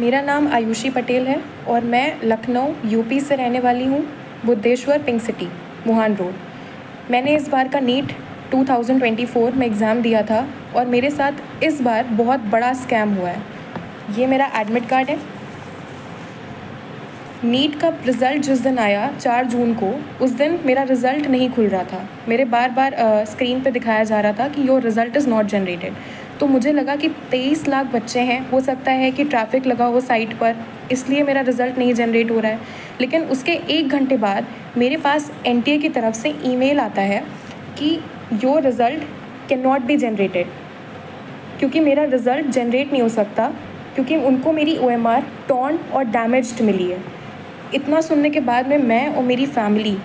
मेरा नाम आयुषी पटेल है और मैं लखनऊ यूपी से रहने वाली हूँ, बुद्धेश्वर पिंक सिटी, मुहान रोड। मैंने इस बार का नीट 2024 में एग्ज़ाम दिया था और मेरे साथ इस बार बहुत बड़ा स्कैम हुआ है। ये मेरा एडमिट कार्ड है। नीट का रिज़ल्ट जिस दिन आया 4 जून को, उस दिन मेरा रिज़ल्ट नहीं खुल रहा था। मेरे बार बार स्क्रीन पे दिखाया जा रहा था कि your result is not generated. तो मुझे लगा कि 23 लाख बच्चे हैं, हो सकता है कि ट्रैफिक लगा हो साइट पर, इसलिए मेरा रिज़ल्ट नहीं जनरेट हो रहा है। लेकिन उसके 1 घंटे बाद मेरे पास एनटीए की तरफ से ईमेल आता है कि your result can not be generated, क्योंकि मेरा रिज़ल्ट जनरेट नहीं हो सकता, क्योंकि उनको मेरी OMR टॉर्न और डैमेज्ड मिली है। इतना सुनने के बाद में मैं और मेरी फैमिली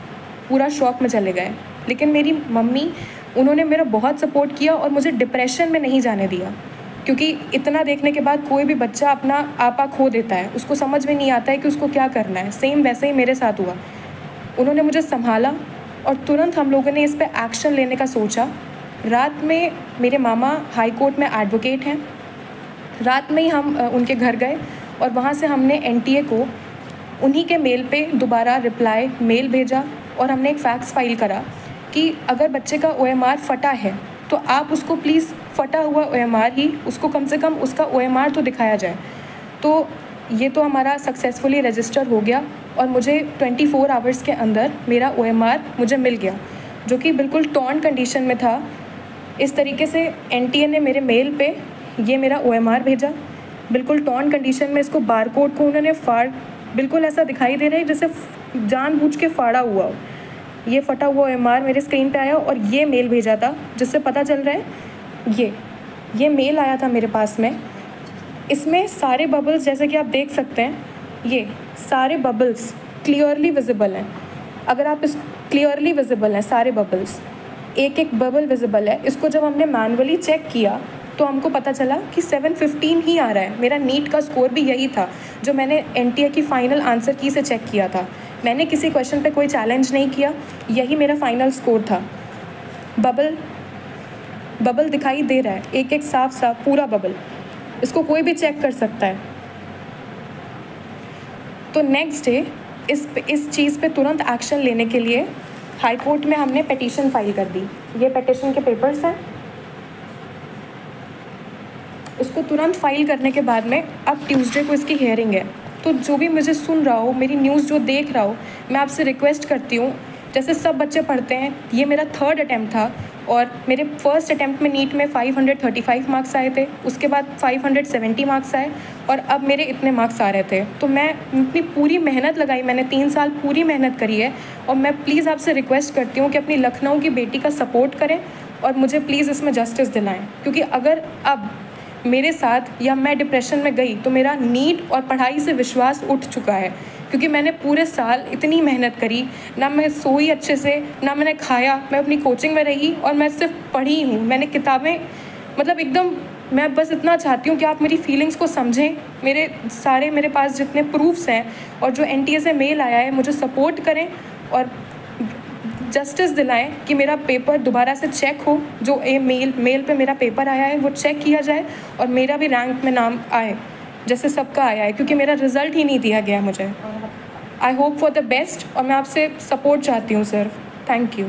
पूरा शॉक में चले गए। लेकिन मेरी मम्मी, उन्होंने मेरा बहुत सपोर्ट किया और मुझे डिप्रेशन में नहीं जाने दिया, क्योंकि इतना देखने के बाद कोई भी बच्चा अपना आपा खो देता है, उसको समझ में नहीं आता है कि उसको क्या करना है। सेम वैसे ही मेरे साथ हुआ। उन्होंने मुझे संभाला और तुरंत हम लोगों ने इस पर एक्शन लेने का सोचा। रात में मेरे मामा हाई कोर्ट में एडवोकेट हैं। रात में ही हम उनके घर गए और वहाँ से हमने एनटीए को उन्हीं के मेल पे दोबारा रिप्लाई मेल भेजा और हमने एक फैक्स फाइल करा कि अगर बच्चे का OMR फटा है तो आप उसको प्लीज़ फटा हुआ OMR ही, उसको कम से कम उसका OMR तो दिखाया जाए। तो ये तो हमारा सक्सेसफुली रजिस्टर हो गया और मुझे 24 आवर्स के अंदर मेरा OMR मुझे मिल गया, जो कि बिल्कुल टॉर्न कंडीशन में था। इस तरीके से एनटीए ने मेरे मेल पे ये मेरा OMR भेजा, बिल्कुल टॉर्न कंडीशन में। इसको बारकोड को उन्होंने बिल्कुल ऐसा दिखाई दे रहा है जैसे जानबूझ के फाड़ा हुआ हो। ये फटा हुआ OMR मेरे स्क्रीन पे आया और ये मेल भेजा था, जिससे पता चल रहा है ये मेल आया था मेरे पास में। इसमें सारे बबल्स, जैसे कि आप देख सकते हैं, ये सारे बबल्स क्लियरली विजिबल हैं। अगर आप इस क्लियरली विजिबल हैं सारे बबल्स, एक एक बबल विजिबल है। इसको जब हमने मैनुअली चेक किया तो हमको पता चला कि 715 ही आ रहा है। मेरा नीट का स्कोर भी यही था जो मैंने एनटीए की फ़ाइनल आंसर की से चेक किया था। मैंने किसी क्वेश्चन पे कोई चैलेंज नहीं किया, यही मेरा फाइनल स्कोर था। बबल दिखाई दे रहा है, एक एक साफ साफ पूरा बबल, इसको कोई भी चेक कर सकता है। तो नेक्स्ट डे इस चीज़ पे तुरंत एक्शन लेने के लिए हाई कोर्ट में हमने पिटीशन फाइल कर दी। ये पिटीशन के पेपर्स हैं। इसको तुरंत फाइल करने के बाद में अब ट्यूसडे को इसकी हियरिंग है। तो जो भी मुझे सुन रहा हो, मेरी न्यूज़ जो देख रहा हो, मैं आपसे रिक्वेस्ट करती हूँ, जैसे सब बच्चे पढ़ते हैं, ये मेरा 3rd अटैम्प्ट था और मेरे फर्स्ट अटैम्प्ट में नीट में 535 मार्क्स आए थे, उसके बाद 570 मार्क्स आए और अब मेरे इतने मार्क्स आ रहे थे। तो मैं अपनी पूरी मेहनत लगाई, मैंने 3 साल पूरी मेहनत करी है और मैं प्लीज़ आपसे रिक्वेस्ट करती हूँ कि अपनी लखनऊ की बेटी का सपोर्ट करें और मुझे प्लीज़ इसमें जस्टिस दिलाएँ, क्योंकि अगर अब मेरे साथ या मैं डिप्रेशन में गई तो मेरा नीट और पढ़ाई से विश्वास उठ चुका है, क्योंकि मैंने पूरे साल इतनी मेहनत करी, ना मैं सोई अच्छे से, ना मैंने खाया, मैं अपनी कोचिंग में रही और मैं सिर्फ पढ़ी हूँ। मैंने किताबें, मतलब एकदम, मैं बस इतना चाहती हूँ कि आप मेरी फीलिंग्स को समझें। मेरे पास जितने प्रूफ्स हैं और जो एनटीए से मेल आया है, मुझे सपोर्ट करें और जस्टिस दिलाएं कि मेरा पेपर दोबारा से चेक हो। जो मेल पे मेरा पेपर आया है वो चेक किया जाए और मेरा भी रैंक में नाम आए जैसे सबका आया है, क्योंकि मेरा रिज़ल्ट ही नहीं दिया गया मुझे। I hope for the best और मैं आपसे सपोर्ट चाहती हूँ सर। Thank you.